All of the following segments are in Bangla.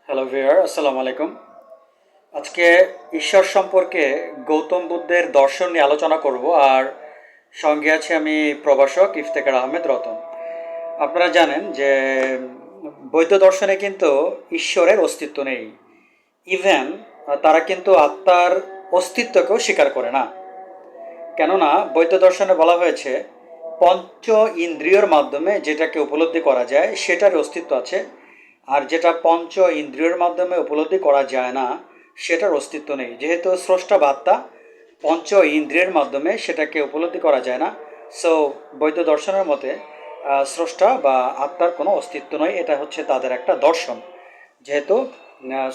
হ্যালো ভিউয়ার, আসসালামু আলাইকুম। আজকে ঈশ্বর সম্পর্কে গৌতম বুদ্ধের দর্শন নিয়ে আলোচনা করব। আর সঙ্গে আছে আমি প্রভাষক ইফতেখার আহমেদ রতন। আপনারা জানেন যে বৌদ্ধ দর্শনে কিন্তু ঈশ্বরের অস্তিত্ব নেই। ইভেন তারা কিন্তু আত্মার অস্তিত্বকেও স্বীকার করে না। কেননা বৌদ্ধ দর্শনে বলা হয়েছে পঞ্চ ইন্দ্রিয়র মাধ্যমে যেটাকে উপলব্ধি করা যায় সেটার অস্তিত্ব আছে, আর যেটা পঞ্চ ইন্দ্রিয়র মাধ্যমে উপলব্ধি করা যায় না সেটার অস্তিত্ব নেই। যেহেতু স্রষ্টা বার্তা পঞ্চ ইন্দ্রিয়ের মাধ্যমে সেটাকে উপলব্ধি করা যায় না, সো বৌদ্ধ দর্শনের মতে স্রষ্টা বা আত্মার কোনো অস্তিত্ব নয়। এটা হচ্ছে তাদের একটা দর্শন। যেহেতু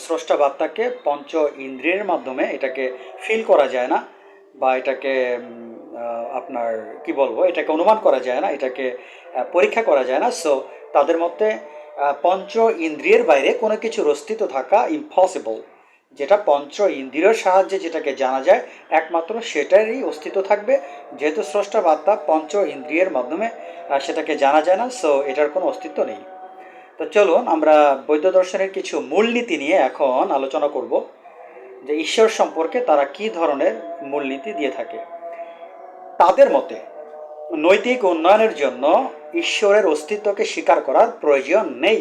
স্রষ্টা বার্তাকে পঞ্চ ইন্দ্রিয়ের মাধ্যমে এটাকে ফিল করা যায় না, বা এটাকে আপনার কি বলবো, এটাকে অনুমান করা যায় না, এটাকে পরীক্ষা করা যায় না। সো তাদের মধ্যে পঞ্চ ইন্দ্রিয়ের বাইরে কোনো কিছুর অস্তিত্ব থাকা ইম্পসিবল। যেটা পঞ্চ ইন্দ্রিয়ের সাহায্যে যেটাকে জানা যায় একমাত্র সেটারই অস্তিত্ব থাকবে। যেহেতু স্রষ্টা বার্তা পঞ্চ ইন্দ্রিয়ের মাধ্যমে সেটাকে জানা যায় না, সো এটার কোনো অস্তিত্ব নেই। তো চলুন আমরা বৌদ্ধ দর্শনের কিছু মূলনীতি নিয়ে এখন আলোচনা করব, যে ঈশ্বর সম্পর্কে তারা কি ধরনের মূলনীতি দিয়ে থাকে। তাদের মতে নৈতিক উন্নয়নের জন্য ঈশ্বরের অস্তিত্বকে স্বীকার করার প্রয়োজন নেই।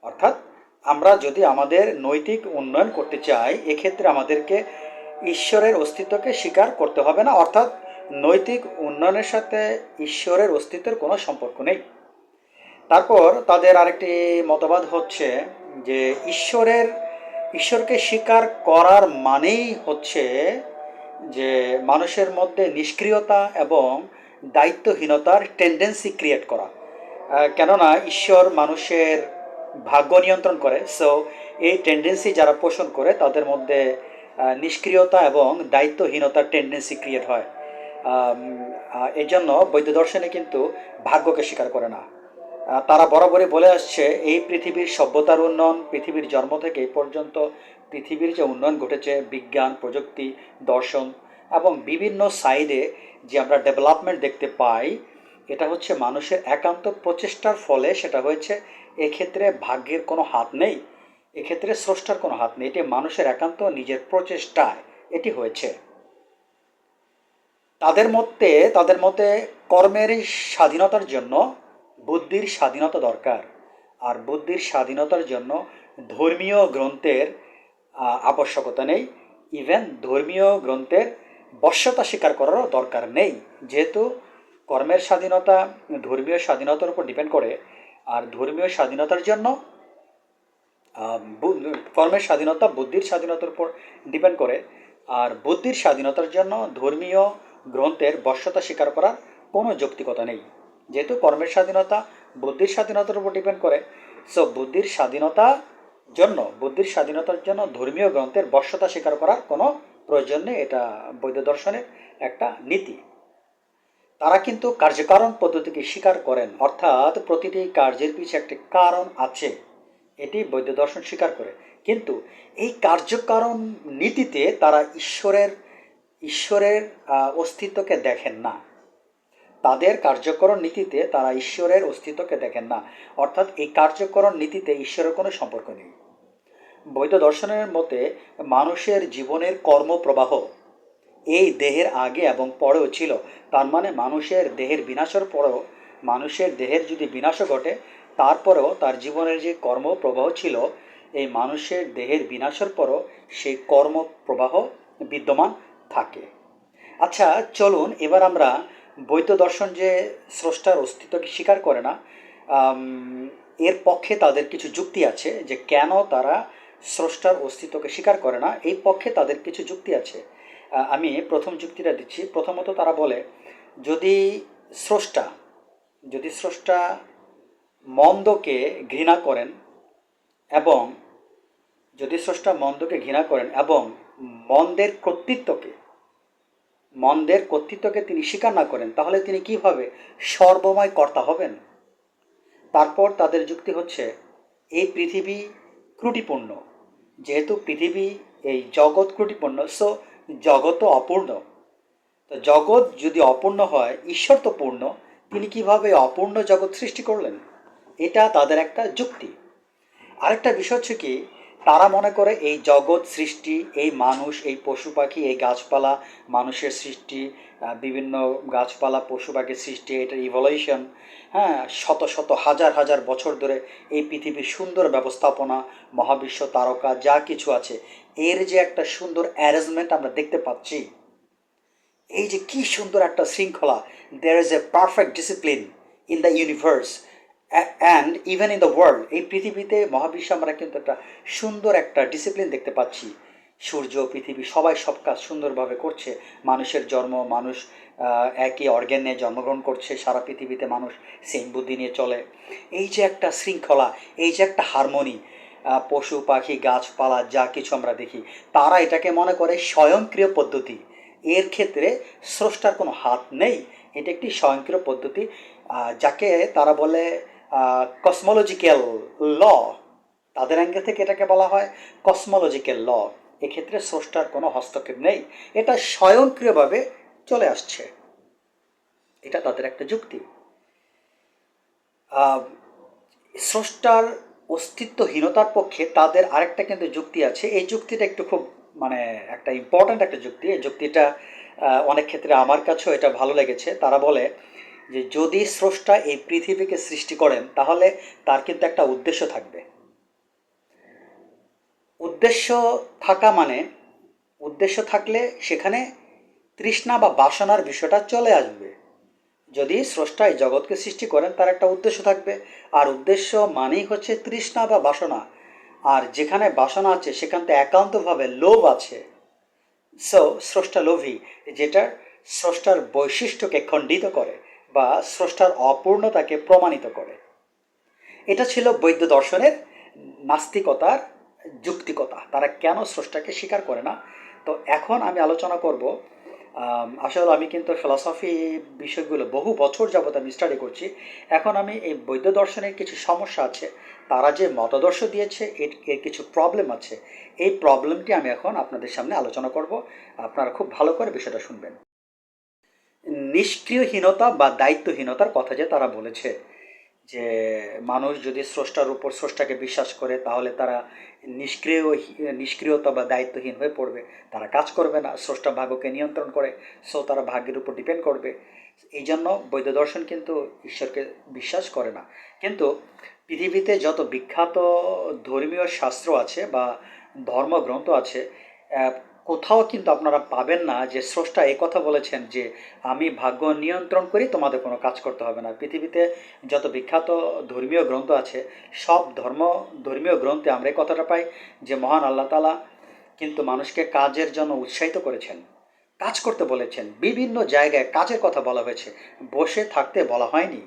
অর্থাৎ আমরা যদি আমাদের নৈতিক উন্নয়ন করতে চাই, এক্ষেত্রে আমাদেরকে ঈশ্বরের অস্তিত্বকে স্বীকার করতে হবে না। অর্থাৎ নৈতিক উন্নয়নের সাথে ঈশ্বরের অস্তিত্বের কোনো সম্পর্ক নেই। তারপর তাদের আরেকটি মতবাদ হচ্ছে যে ঈশ্বরকে স্বীকার করার মানেই হচ্ছে যে মানুষের মধ্যে নিষ্ক্রিয়তা এবং দায়িত্বহীনতার টেন্ডেন্সি ক্রিয়েট করা। কেননা ঈশ্বর মানুষের ভাগ্য নিয়ন্ত্রণ করে, সো এই টেন্ডেন্সি যারা পোষণ করে তাদের মধ্যে নিষ্ক্রিয়তা এবং দায়িত্বহীনতার টেন্ডেন্সি ক্রিয়েট হয়। এই জন্য বৌদ্ধ দর্শনে কিন্তু ভাগ্যকে স্বীকার করে না। তারা বরাবরই বলে আসছে এই পৃথিবীর সভ্যতার উন্নয়ন, পৃথিবীর জন্ম থেকে এই পর্যন্ত পৃথিবীর যে উন্নয়ন ঘটেছে, বিজ্ঞান, প্রযুক্তি, দর্শন এবং বিভিন্ন সাইডে যে আমরা ডেভেলপমেন্ট দেখতে পাই, এটা হচ্ছে মানুষের একান্ত প্রচেষ্টার ফলে সেটা হয়েছে। এক্ষেত্রে ভাগ্যের কোনো হাত নেই, এক্ষেত্রে স্রষ্টার কোনো হাত নেই, এটি মানুষের একান্ত নিজের প্রচেষ্টায় এটি হয়েছে। তাদের মতে কর্মের স্বাধীনতার জন্য বুদ্ধির স্বাধীনতা দরকার, আর বুদ্ধির স্বাধীনতার জন্য ধর্মীয় গ্রন্থের আবশ্যকতা নেই। ইভেন ধর্মীয় গ্রন্থের বশ্যতা স্বীকার করারও দরকার নেই। যেহেতু কর্মের স্বাধীনতা ধর্মীয় স্বাধীনতার উপর ডিপেন্ড করে, আর ধর্মীয় স্বাধীনতার জন্য কর্মের স্বাধীনতা বুদ্ধির স্বাধীনতার উপর ডিপেন্ড করে, আর বুদ্ধির স্বাধীনতার জন্য ধর্মীয় গ্রন্থের বশ্যতা স্বীকার করার কোনো যৌক্তিকতা নেই। যেহেতু কর্মের স্বাধীনতা বুদ্ধির স্বাধীনতার উপর ডিপেন্ড করে, সো বুদ্ধির স্বাধীনতার জন্য ধর্মীয় গ্রন্থের বশ্যতা স্বীকার করার কোনো প্রয়োজন নেই। এটা বৌদ্ধ দর্শনের একটা নীতি। তারা কিন্তু কার্যকারণ পদ্ধতিকে স্বীকার করেন, অর্থাৎ প্রতিটি কার্যের পিছনে একটি কারণ আছে, এটি বৌদ্ধ দর্শন স্বীকার করে। কিন্তু এই কার্যকারণ নীতিতে তারা ঈশ্বরের অস্তিত্বকে দেখেন না। তাদের কার্যকরণ নীতিতে তারা ঈশ্বরের অস্তিত্বকে দেখেন না। অর্থাৎ এই কার্যকরণ নীতিতে ঈশ্বরের কোনো সম্পর্ক নেই। বৌদ্ধ দর্শনের মতে মানুষের জীবনের কর্মপ্রবাহ এই দেহের আগে এবং পরেও ছিল। তার মানে মানুষের দেহের বিনাশের পরেও, মানুষের দেহের যদি বিনাশও ঘটে তারপরেও তার জীবনের যে কর্মপ্রবাহ ছিল, এই মানুষের দেহের বিনাশের পরও সেই কর্মপ্রবাহ বিদ্যমান থাকে। আচ্ছা, চলুন এবার আমরা বৌদ্ধ দর্শন যে স্রষ্টার অস্তিত্বকে স্বীকার করে না, এর পক্ষে তাদের কিছু যুক্তি আছে যে কেন তারা স্রষ্টার অস্তিত্বকে স্বীকার করে না। এই পক্ষে তাদের কিছু যুক্তি আছে। আমি প্রথম যুক্তিটা দিচ্ছি। প্রথমত তারা বলে, যদি স্রষ্টা যদি স্রষ্টা মন্দকে ঘৃণা করেন এবং এবং মন্দের কর্তৃত্বকে তিনি স্বীকার না করেন, তাহলে তিনি কিভাবে সর্বময় কর্তা হবেন? তারপর তাদের যুক্তি হচ্ছে এই পৃথিবী ত্রুটিপূর্ণ। যেহেতু পৃথিবী, এই জগৎ ত্রুটিপূর্ণ, সো জগৎও অপূর্ণ। তো জগৎ যদি অপূর্ণ হয়, ঈশ্বর তো পূর্ণ, তিনি কিভাবে অপূর্ণ জগৎ সৃষ্টি করলেন? এটা তাদের একটা যুক্তি। আরেকটা বিষয় হচ্ছে কি, তারা মনে করে এই জগৎ সৃষ্টি, এই মানুষ, এই পশু পাখি, এই গাছপালা, মানুষের সৃষ্টি, বিভিন্ন গাছপালা পশু পাখির সৃষ্টি, এটার ইভলিউশন, হ্যাঁ, শত শত হাজার হাজার বছর ধরে এই পৃথিবীর সুন্দর ব্যবস্থাপনা, মহাবিশ্ব, তারকা যা কিছু আছে, এর যে একটা সুন্দর অ্যারেঞ্জমেন্ট আমরা দেখতে পাচ্ছি, এই যে কি সুন্দর একটা শৃঙ্খলা, there is a perfect discipline in the universe and even in the world. এই পৃথিবীতে মহাবিশ্বে আমরা কিন্তু একটা সুন্দর একটা ডিসিপ্লিন দেখতে পাচ্ছি। সূর্য, পৃথিবী সবাই সব কাজ সুন্দরভাবে করছে। মানুষের জন্ম, মানুষ একই অর্গ্যানে জন্মগ্রহণ করছে, সারা পৃথিবীতে মানুষ সেম বুদ্ধি নিয়ে চলে। এই যে একটা শৃঙ্খলা, এই যে একটা হারমোনি, পশু পাখি গাছপালা যা কিছু আমরা দেখি, তারা এটাকে মনে করে স্বয়ংক্রিয় পদ্ধতি। এর ক্ষেত্রে স্রষ্টার কোনো হাত নেই, এটা একটি স্বয়ংক্রিয় পদ্ধতি, যাকে তারা বলে কসমোলজিক্যাল ল। তাদের অ্যাঙ্গেল থেকে এটাকে বলা হয় কসমোলজিক্যাল ল। এক্ষেত্রে স্রষ্টার কোনো হস্তক্ষেপ নেই, এটা স্বয়ংক্রিয়ভাবে চলে আসছে। এটা তাদের একটা যুক্তি। স্রষ্টার অস্তিত্বহীনতার পক্ষে তাদের আরেকটা কিন্তু যুক্তি আছে। এই যুক্তিটা একটু খুব মানে একটা ইম্পর্ট্যান্ট একটা যুক্তি। এই যুক্তিটা অনেক ক্ষেত্রে আমার কাছেও এটা ভালো লেগেছে। তারা বলে যে যদি স্রষ্টা এই পৃথিবীকে সৃষ্টি করেন তাহলে তার কিন্তু একটা উদ্দেশ্য থাকবে। উদ্দেশ্য থাকা মানে, উদ্দেশ্য থাকলে সেখানে তৃষ্ণা বা বাসনার বিষয়টা চলে আসবে। যদি স্রষ্টা এই জগৎকে সৃষ্টি করেন তার একটা উদ্দেশ্য থাকবে, আর উদ্দেশ্য মানেই হচ্ছে তৃষ্ণা বা বাসনা। আর যেখানে বাসনা আছে সেখান থেকে একান্তভাবে লোভ আছে। সো স্রষ্টা লোভী, যেটা স্রষ্টার বৈশিষ্ট্যকে খণ্ডিত করে বা স্রষ্টার অপূর্ণতাকে প্রমাণিত করে। এটা ছিল বৌদ্ধ দর্শনের নাস্তিকতার যুক্তিকতা, তারা কেন স্রষ্টাকে স্বীকার করে না। তো এখন আমি আলোচনা করব, আসলে আমি কিন্তু ফিলসফি বিষয়গুলো বহু বছর যাবত আমি স্টাডি করছি। এখন আমি এই বৌদ্ধ দর্শনের কিছু সমস্যা আছে, তারা যে মতাদর্শ দিয়েছে এর কিছু প্রবলেম আছে, এই প্রবলেমটি আমি এখন আপনাদের সামনে আলোচনা করব। আপনারা খুব ভালো করে বিষয়টা শুনবেন। নিষ্ক্রিয়হীনতা বা দায়িত্বহীনতার কথা যে তারা বলেছে, যে মানুষ যদি স্রষ্টার উপর স্রষ্টাকে বিশ্বাস করে তাহলে তারা নিষ্ক্রিয়তা বা দায়িত্বহীন হয়ে পড়বে, তারা কাজ করবে না, স্রষ্টা ভাগ্যকে নিয়ন্ত্রণ করে, সো তারা ভাগ্যের উপর ডিপেন্ড করবে। এই জন্য বৌদ্ধ দর্শন কিন্তু ঈশ্বরকে বিশ্বাস করে না। কিন্তু পৃথিবীতে যত বিখ্যাত ধর্মীয় শাস্ত্র আছে বা ধর্মগ্রন্থ আছে, কোথাও কিন্তু আপনারা পাবেন না যে স্রষ্টা এই কথা বলেছেন যে আমি ভাগ্য নিয়ন্ত্রণ করি, তোমাদের কোনো কাজ করতে হবে না। পৃথিবীতে যত বিখ্যাত ধর্মীয় গ্রন্থ আছে, সব ধর্মীয় গ্রন্থে আমরা এই কথাটা পাই যে মহান আল্লাহ তাআলা কিন্তু মানুষকে কাজের জন্য উৎসাহিত করেছেন, কাজ করতে বলেছেন। বিভিন্ন জায়গায় কাজের কথা বলা হয়েছে, বসে থাকতে বলা হয়নি।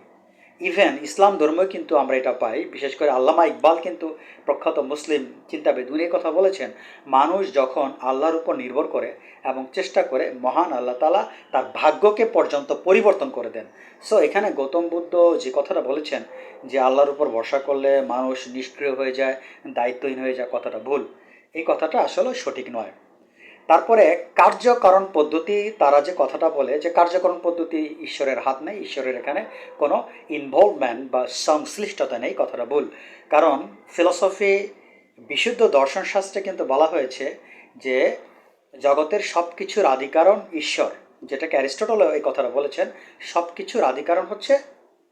ইভেন ইসলাম ধর্মেও কিন্তু আমরা এটা পাই, বিশেষ করে আল্লামা ইকবাল কিন্তু প্রখ্যাত মুসলিম চিন্তাবিদ, উনি কথা বলেছেন, মানুষ যখন আল্লাহর উপর নির্ভর করে এবং চেষ্টা করে, মহান আল্লাহ তাআলা তার ভাগ্যকে পর্যন্ত পরিবর্তন করে দেন। সো এখানে গৌতম বুদ্ধ যে কথাটা বলেছেন যে আল্লাহর উপর ভরসা করলে মানুষ নিষ্ক্রিয় হয়ে যায়, দায়িত্বহীন হয়ে যায়, কথাটা ভুল। এই কথাটা আসলে সঠিক নয়। তারপরে কার্যকরণ পদ্ধতি, তারা যে কথাটা বলে যে কার্যকরণ পদ্ধতি ঈশ্বরের হাত নেই, ঈশ্বরের এখানে কোনো ইনভলভমেন্ট বা সংশ্লিষ্টতা নেই, কথাটা ভুল। কারণ ফিলসফি, বিশুদ্ধ দর্শন শাস্ত্রে কিন্তু বলা হয়েছে যে জগতের সব কিছুর আদিকারণ ঈশ্বর, যেটাকে অ্যারিস্টটল এই কথাটা বলেছেন, সব কিছুর আদিকারণ হচ্ছে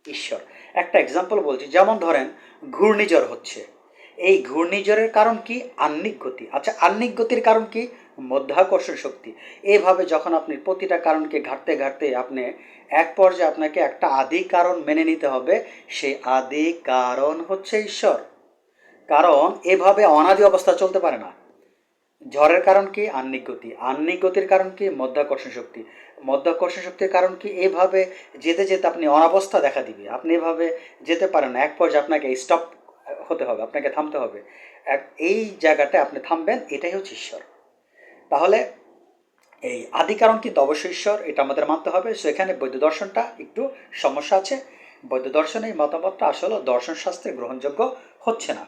ঈশ্বর। একটা এক্সাম্পল বলছি, যেমন ধরেন ঘূর্ণিঝড় হচ্ছে, এই ঘূর্ণিঝড়ের কারণ কি? আহ্নিক গতি। আচ্ছা, আহ্নিক গতির কারণ কি? মধ্যাকর্ষণ শক্তি। এইভাবে যখন আপনি প্রতিটা কারণকে ঘাটতে ঘাটতে আপনি এক পর্যায়ে আপনাকে একটা আদি কারণ মেনে নিতে হবে, সেই আদি কারণ হচ্ছে ঈশ্বর। কারণ এভাবে অনাদি অবস্থা চলতে পারে না। ঝড়ের কারণ কি? আহ্নিক গতি। আহ্নিক গতির কারণ কি? মধ্যাকর্ষণ শক্তি। মধ্যাকর্ষণ শক্তির কারণ কি? এভাবে যেতে যেতে আপনি অনাবস্থা দেখা দিবে, আপনি এভাবে যেতে পারেন না, এক পর্যায়ে আপনাকে স্টপ হতে হবে, আপনাকে থামতে হবে। এই জায়গাটায় আপনি থামবেন, এটাই হচ্ছে ঈশ্বর। তাহলে এই আদি কারণ কিন্তু অবশ্যই ঈশ্বর, এটা আমাদের মানতে হবে। সো এখানে বৌদ্ধ দর্শনটা একটু সমস্যা আছে। বৌদ্ধ দর্শনে এই মতামতটা আসলে দর্শন শাস্ত্রে গ্রহণযোগ্য হচ্ছে না।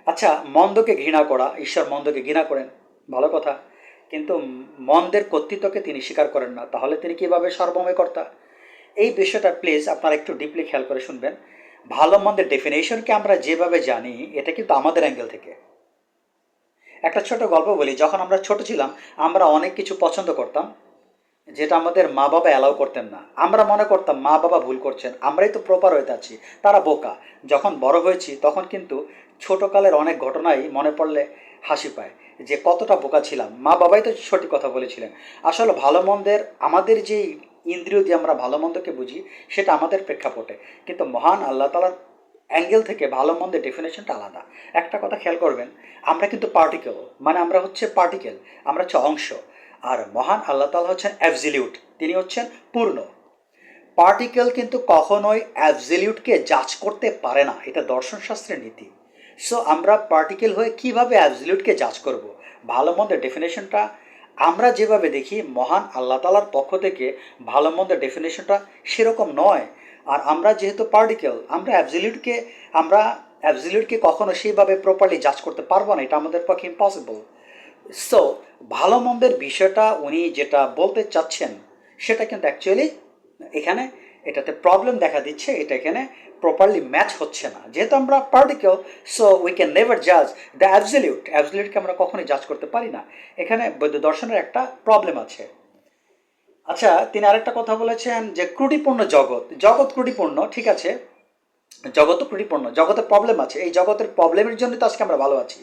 আচ্ছা, মন্দকে ঘৃণা করা, ঈশ্বর মন্দকে ঘৃণা করেন, ভালো কথা, কিন্তু মন্দের কর্তৃত্বকে তিনি স্বীকার করেন না, তাহলে তিনি কীভাবে সর্বময় কর্তা? এই বিষয়টা প্লিজ আপনারা একটু ডিপলি খেয়াল করে শুনবেন। ভালো মন্দের ডেফিনেশনকে আমরা যেভাবে জানি, এটা কিন্তু আমাদের অ্যাঙ্গেল থেকে, একটা ছোট গল্প বলি, যখন আমরা ছোট ছিলাম আমরা অনেক কিছু পছন্দ করতাম যেটা আমাদের মা বাবা অ্যালাউ করতেন না। আমরা মনে করতাম মা বাবা ভুল করছেন, আমরাই তো প্রপার হয়ে আছি, তারা বোকা। যখন বড় হয়েছি তখন কিন্তু ছোটকালের অনেক ঘটনাই মনে পড়লে হাসি পায়, যে কতটা বোকা ছিলাম, মা বাবাই তো সঠিক কথা বলেছিলেন। আসলে ভালো মন্দের আমাদের যে ইন্দ্রিয় দিয়ে আমরা ভালো মন্দকে বুঝি সেটা আমাদের প্রেক্ষাপটে, কিন্তু মহান আল্লাহ তালার অ্যাঙ্গেল থেকে ভালো মন্দের ডেফিনেশনটা আলাদা। একটা কথা খেয়াল করবেন, আমরা কিন্তু পার্টিকেল, মানে আমরা হচ্ছে পার্টিকেল, আমরা হচ্ছে অংশ। আর মহান আল্লাহ তাআলা হচ্ছেন অ্যাবসলিউট, তিনি হচ্ছেন পূর্ণ। পার্টিকেল কিন্তু কখনোই অ্যাবসলিউটকে জাজ করতে পারে না, এটা দর্শনশাস্ত্রের নীতি। সো আমরা পার্টিকেল হয়ে কিভাবে অ্যাবসলিউটকে জাজ করব? ভালো মন্দের ডেফিনেশনটা আমরা যেভাবে দেখি, মহান আল্লাহ তাআলার পক্ষ থেকে ভালো মন্দের ডেফিনেশনটা সেরকম নয়। আর আমরা যেহেতু পার্টিকেল, আমরা অ্যাবসলিউটকে কখনো সেইভাবে প্রপারলি জাজ করতে পারবো না, এটা আমাদের পক্ষে ইম্পসিবল। সো ভালো মন্দের বিষয়টা উনি যেটা বলতে চাচ্ছেন সেটা কিন্তু অ্যাকচুয়ালি এখানে এটাতে প্রবলেম দেখা দিচ্ছে, এটা এখানে প্রপারলি ম্যাচ হচ্ছে না। যেহেতু আমরা particle, so we can never জাজ দ্য অ্যাবসলিউটকে আমরা কখনোই জাজ করতে পারি না। এখানে বৌদ্ধ দর্শনের একটা প্রবলেম আছে। আচ্ছা, তিনি আরেকটা কথা বলেছেন যে ত্রুটিপূর্ণ জগৎ, জগৎ ত্রুটিপূর্ণ, ঠিক আছে, জগৎ ত্রুটিপূর্ণ, জগতের প্রবলেম আছে, এই জগতের প্রবলেমের জন্য তো আজকে আমরা ভালো আছি।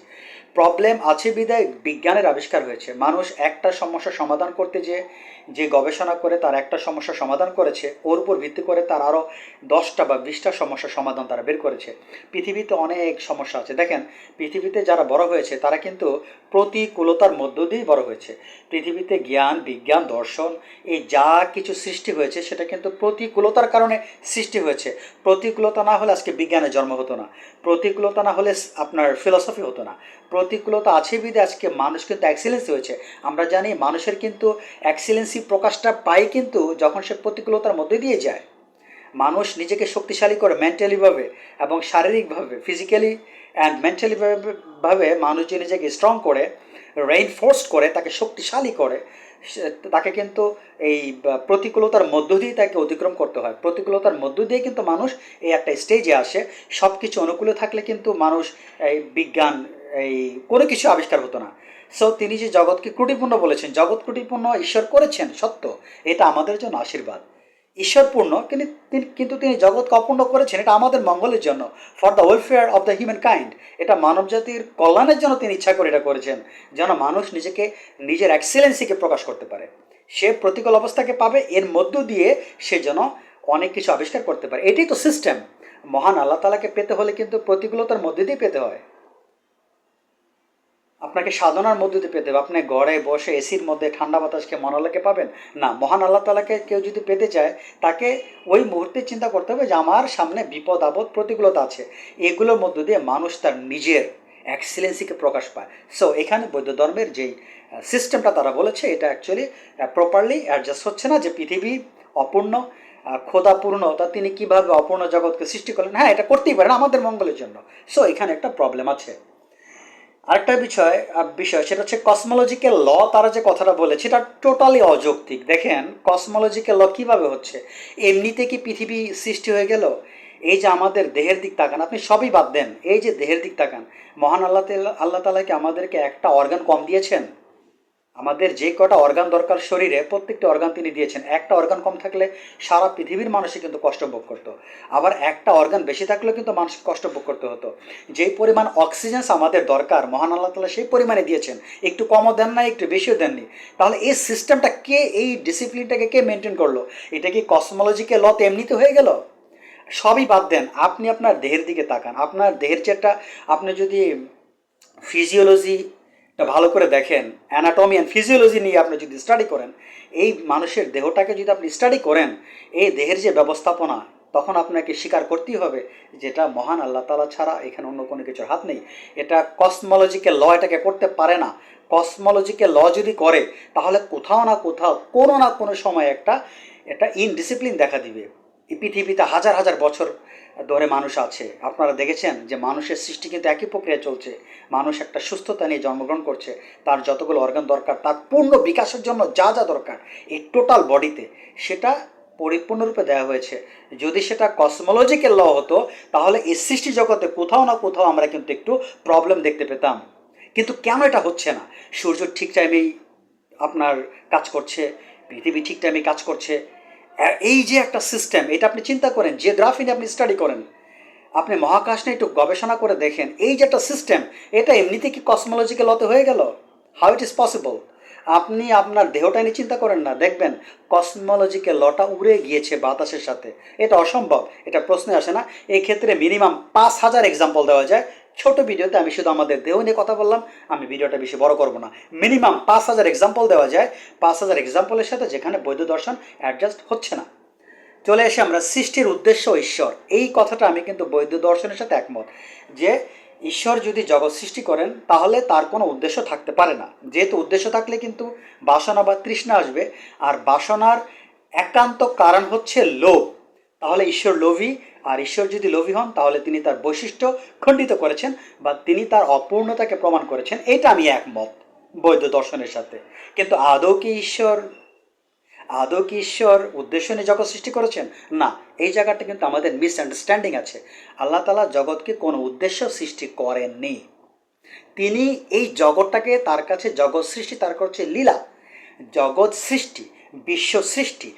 প্রবলেম আছে বিধায় বিজ্ঞানের আবিষ্কার হয়েছে। মানুষ একটা সমস্যার সমাধান করতে যে গবেষণা করে তার একটা সমস্যার সমাধান করেছে, ওর উপর ভিত্তি করে তার আরও 10টা বা 20টা সমস্যার সমাধান তারা বের করেছে। পৃথিবীতে অনেক সমস্যা আছে। দেখেন, পৃথিবীতে যারা বড় হয়েছে তারা কিন্তু প্রতিকূলতার মধ্য দিয়েই বড় হয়েছে। পৃথিবীতে জ্ঞান, বিজ্ঞান, দর্শন, এই যা কিছু সৃষ্টি হয়েছে সেটা কিন্তু প্রতিকূলতার কারণে সৃষ্টি হয়েছে। প্রতিকূলতা না হলে আজকে বিজ্ঞানের জন্ম হতো না, প্রতিকূলতা না হলে আপনার ফিলসফি হতো না। প্রতিকূলতা আছে বিধে আজকে মানুষ কিন্তু এক্সিলেন্সি হয়েছে। আমরা জানি মানুষের কিন্তু এক্সিলেন্সি প্রকাশটা পায় কিন্তু যখন সে প্রতিকূলতার মধ্যে দিয়ে যায়। মানুষ নিজেকে শক্তিশালী করে মেন্টালিভাবে এবং শারীরিকভাবে, ফিজিক্যালি অ্যান্ড মেন্টালি ভাবে মানুষ যে নিজেকে স্ট্রং করে, রেইনফোর্স করে, তাকে শক্তিশালী করে, তাকে কিন্তু এই প্রতিকূলতার মধ্য দিয়ে তাকে অতিক্রম করতে হয়। প্রতিকূলতার মধ্য দিয়ে কিন্তু মানুষ এই একটা স্টেজে আসে। সব কিছু অনুকূলে থাকলে কিন্তু মানুষ এই বিজ্ঞান, এই কোনো কিছু আবিষ্কার হতো না। সো তিনি যে জগৎকে ত্রুটিপূর্ণ বলেছেন, জগৎ ত্রুটিপূর্ণ ঈশ্বর করেছেন সত্য, এটা আমাদের জন্য আশীর্বাদ। ঈশ্বরপূর্ণ, কিন্তু তিনি জগৎকে অপূর্ণ করেছেন, এটা আমাদের মঙ্গলের জন্য, for the welfare of the human kind. এটা মানব জাতির কল্যাণের জন্য তিনি ইচ্ছা করে এটা করেছেন, যেন মানুষ নিজেকে, নিজের এক্সেলেন্সিকে প্রকাশ করতে পারে। সে প্রতিকূল অবস্থাকে পাবে, এর মধ্য দিয়ে সে যেন অনেক কিছু আবিষ্কার করতে পারে। এটাই তো সিস্টেম। মহান আল্লাহ তাআলাকে পেতে হলে কিন্তু প্রতিকূলতার মধ্যে দিয়ে পেতে হয়, আপনাকে সাধনার মধ্যে দিয়ে পেতে হবে। আপনি ঘরে বসে এসির মধ্যে ঠান্ডা বাতাসকে মনালাকে পাবেন না। মহান আল্লাহ তাআলাকে কেউ যদি পেতে চায়, তাকে ওই মুহূর্তে চিন্তা করতে হবে যে আমার সামনে বিপদ আপদ প্রতিকূলতা আছে, এগুলোর মধ্য দিয়ে মানুষ তার নিজের এক্সিলেন্সিকে প্রকাশ পায়। সো এখানে বৌদ্ধ ধর্মের যেই সিস্টেমটা তারা বলেছে, এটা অ্যাকচুয়ালি প্রপারলি অ্যাডজাস্ট হচ্ছে না। যে পৃথিবী অপূর্ণ, খোদাপূর্ণ, তা তিনি কীভাবে অপূর্ণ জগৎকে সৃষ্টি করলেন? হ্যাঁ, এটা করতেই পারেন আমাদের মঙ্গলের জন্য। সো এখানে একটা প্রবলেম আছে। আরেকটা বিষয় সেটা হচ্ছে কসমোলজিক্যাল ল। তারা যে কথাটা বলেছে এটা টোটালি অযৌক্তিক। দেখেন, কসমোলজিক্যাল ল কীভাবে হচ্ছে? এমনিতে কি পৃথিবী সৃষ্টি হয়ে গেল? এই যে আমাদের দেহের দিক তাকান, আপনি সবই বাদ দেন, এই যে দেহের দিক তাকান, মহান আল্লাহ তাআলা কি আমাদেরকে একটা অর্গান কম দিয়েছেন? আমাদের যে কটা অর্গান দরকার শরীরে, প্রত্যেকটা অর্গান তিনি দিয়েছেন। একটা অর্গান কম থাকলে সারা পৃথিবীর মানুষই কিন্তু কষ্ট ভোগ করতো। আবার একটা অর্গান বেশি থাকলেও কিন্তু মানুষকে কষ্ট ভোগ করতে হতো। যেই পরিমাণ অক্সিজেন আমাদের দরকার মহান আল্লাহ তাআলা সেই পরিমাণে দিয়েছেন, একটু কমও দেন না, একটু বেশিও দেননি। তাহলে এই সিস্টেমটা কে, এই ডিসিপ্লিনটাকে কে মেনটেন করলো? এটা কি কসমোলজিক্যাল লতে এমনিতে হয়ে গেল? সবই বাদ দেন, আপনি আপনার দেহের দিকে তাকান। আপনার দেহের যেটা, আপনি যদি ফিজিওলজিটা ভালো করে দেখেন, অ্যানাটমি অ্যান্ড ফিজিওলজি নিয়ে আপনি যদি স্টাডি করেন, এই মানুষের দেহটাকে যদি আপনি স্টাডি করেন, এই দেহের যে ব্যবস্থাপনা, তখন আপনাকে স্বীকার করতেই হবে যেটা মহান আল্লাহ তাআলা ছাড়া এখানে অন্য কোনো কিছুর হাত নেই। এটা কসমোলজিক্যাল ল এটাকে করতে পারে না। কসমোলজিক্যাল ল যদি করে, তাহলে কোথাও না কোথাও কোনো না কোনো সময় একটা ইনডিসিপ্লিন দেখা দিবে। এই পৃথিবীতে হাজার হাজার বছর ধরে মানুষ আছে, আপনারা দেখেছেন যে মানুষের সৃষ্টি কিন্তু একই প্রক্রিয়া চলছে। মানুষ একটা সুস্থতা নিয়ে জন্মগ্রহণ করছে, তার যতগুলো অর্গান দরকার, তার পূর্ণ বিকাশের জন্য যা যা দরকার এই টোটাল বডিতে, সেটা পরিপূর্ণরূপে দেওয়া হয়েছে। যদি সেটা কসমোলজিক্যাল ল হতো, তাহলে এই সৃষ্টি জগতে কোথাও না কোথাও আমরা কিন্তু একটু প্রবলেম দেখতে পেতাম। কিন্তু কেন এটা হচ্ছে না? সূর্য ঠিক টাইমেই আপনার কাজ করছে, পৃথিবী ঠিক টাইমে কাজ করছে। এই যে একটা সিস্টেম, এটা আপনি চিন্তা করেন, জিওগ্রাফি নিয়ে আপনি স্টাডি করেন, আপনি মহাকাশ নিয়ে একটু গবেষণা করে দেখেন, এই যে একটা সিস্টেম, এটা এমনিতে কি কসমোলজিক্যাল লতে হয়ে গেল? How it is possible? আপনি আপনার দেহটা নিয়ে চিন্তা করেন না, দেখবেন কসমোলজিক্যাল লটা উড়ে গিয়েছে বাতাসের সাথে। এটা অসম্ভব, এটা প্রশ্নে আসে না। এই ক্ষেত্রে মিনিমাম 5,000 এক্সাম্পল দেওয়া যায়। ছোট ভিডিওতে আমি শুধু আমাদের দেহ নিয়ে কথা বললাম, আমি ভিডিওটা বেশি বড় করব না। মিনিমাম 5,000 এক্সাম্পল দেওয়া যায়, 5,000 এক্সাম্পলের সাথে যেখানে বৈধ দর্শন অ্যাডজাস্ট হচ্ছে না। চলে এসে আমরা সৃষ্টির উদ্দেশ্য ঈশ্বর, এই কথাটা আমি কিন্তু বৈধ দর্শনের সাথে একমত, যে ঈশ্বর যদি জগৎ সৃষ্টি করেন তাহলে তার কোনো উদ্দেশ্য থাকতে পারে না। যেহেতু উদ্দেশ্য থাকলে কিন্তু বাসনা বা তৃষ্ণা আসবে, আর বাসনার একান্ত কারণ হচ্ছে লোভ। তাহলে ঈশ্বর লোভী, আর ঈশ্বর যদি লোভী হন তাহলে তিনি তার বৈশিষ্ট্য খণ্ডিত করেছেন বা তিনি তার অপূর্ণতাকে প্রমাণ করেছেন। এটা আমি একমত বৈধ দর্শনের সাথে। কিন্তু আদৌ কি ঈশ্বর উদ্দেশ্য নিয়ে জগৎ সৃষ্টি করেছেন? না, এই জায়গাটা কিন্তু আমাদের মিসআন্ডারস্ট্যান্ডিং আছে। আল্লাহ তাআলা জগৎকে কোনো উদ্দেশ্য সৃষ্টি করেননি। তিনি এই জগৎটাকে, তার কাছে জগৎ সৃষ্টি তার কাছে লীলা। জগৎ সৃষ্টি, বিশ্ব সৃষ্টি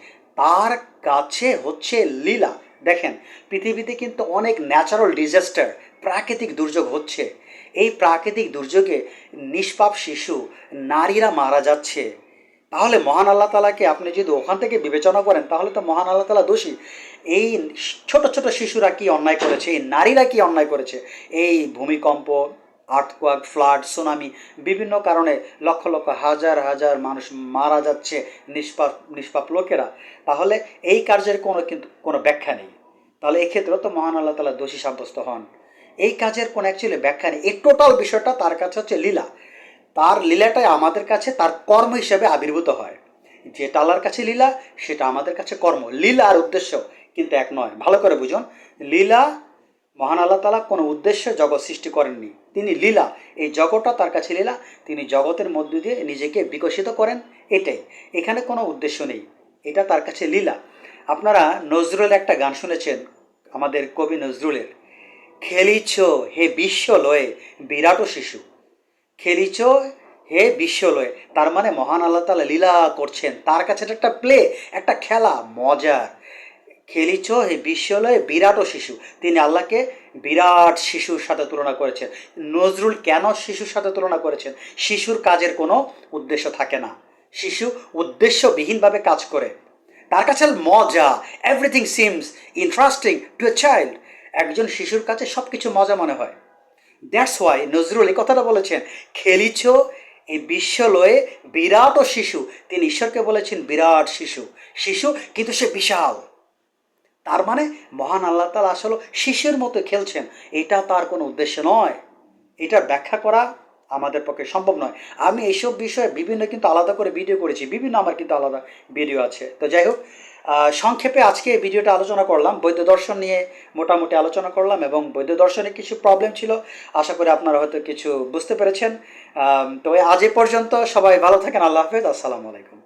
তার কাছে হচ্ছে লীলা। দেখেন, পৃথিবীতে কিন্তু অনেক ন্যাচারাল ডিজাস্টার, প্রাকৃতিক দুর্যোগ হচ্ছে। এই প্রাকৃতিক দুর্যোগে নিষ্পাপ শিশু, নারীরা মারা যাচ্ছে। তাহলে মহান আল্লাহ তালাকে আপনি যদি ওখান থেকে বিবেচনা করেন, তাহলে তো মহান আল্লাহ তালা দোষী। এই ছোট ছোট শিশুরা কি অন্যায় করেছে, এই নারীরা কি অন্যায় করেছে? এই ভূমিকম্প, আর্থকোয়াক, ফ্লাড, সুনামি, বিভিন্ন কারণে লক্ষ লক্ষ হাজার হাজার মানুষ মারা যাচ্ছে, নিষ্পাপ নিষ্পাপ লোকেরা। তাহলে এই কার্যের কোনো ব্যাখ্যা নেই। তাহলে এক্ষেত্রে তো মহান আল্লাহ তালা দোষী সাব্যস্ত হন। এই কাজের কোনো অ্যাকচুয়ালি ব্যাখ্যা নেই। এই টোটাল বিষয়টা তার কাছে হচ্ছে লীলা। তার লীলাটাই আমাদের কাছে তার কর্ম হিসেবে আবির্ভূত হয়। যেটা আল্লাহর কাছে লীলা, সেটা আমাদের কাছে কর্ম। লীলা আর উদ্দেশ্য কিন্তু এক নয়, ভালো করে বুঝুন। লীলা, মহান আল্লাহ তাআলা কোনো উদ্দেশ্যে জগৎ সৃষ্টি করেননি, তিনি লীলা। এই জগৎটা তার কাছে লীলা, তিনি জগতের মধ্য দিয়ে নিজেকে বিকশিত করেন, এটাই। এখানে কোনো উদ্দেশ্য নেই, এটা তার কাছে লীলা। আপনারা নজরুলের একটা গান শুনেছেন, আমাদের কবি নজরুলের, খেলিছ হে বিশ্ব লয়ে বিরাট শিশু। খেলিছ হে বিশ্বলয়, তার মানে মহান আল্লাহ তাআলা লীলা করছেন, তার কাছে এটা একটা প্লে, একটা খেলা, মজার। খেলিছ হে বিশ্বলয়ে বিরাট শিশু, তিনি আল্লাহকে বিরাট শিশুর সাথে তুলনা করেছেন। নজরুল কেন শিশুর সাথে তুলনা করেছেন? শিশুর কাজের কোনো উদ্দেশ্য থাকে না, শিশু উদ্দেশ্যবিহীনভাবে কাজ করে, তার কাছে মজা। Everything seems interesting two a child. একজন শিশুর কাছে সব কিছু মজা মনে হয়। দ্যাটস ওয়াই নজরুল এই কথাটা বলেছেন, খেলিছ এই বিশ্ব লয়ে বিরাট শিশু। তিনি ঈশ্বরকে বলেছেন বিরাট শিশু, শিশু কিন্তু সে বিশাল। তার মানে মহান আল্লাহ তাআলা আসলে শিশুর মতো খেলছেন, এটা তার কোনো উদ্দেশ্য নয়। এটার ব্যাখ্যা করা আমাদের পক্ষে সম্ভব নয়। আমি এইসব বিষয়ে বিভিন্ন কিন্তু আলাদা করে ভিডিও করেছি, বিভিন্ন আমার কিন্তু আলাদা ভিডিও আছে। তো যাই হোক, সংক্ষেপে আজকে এই ভিডিওটা আলোচনা করলাম, বৈদ্য দর্শন নিয়ে মোটামুটি আলোচনা করলাম, এবং বৈদ্য দর্শনে কিছু প্রবলেম ছিল, আশা করি আপনারা হয়তো কিছু বুঝতে পেরেছেন। তো আজ এ পর্যন্ত, সবাই ভালো থাকেন, আল্লাহ হাফেজ, আসসালামু আলাইকুম।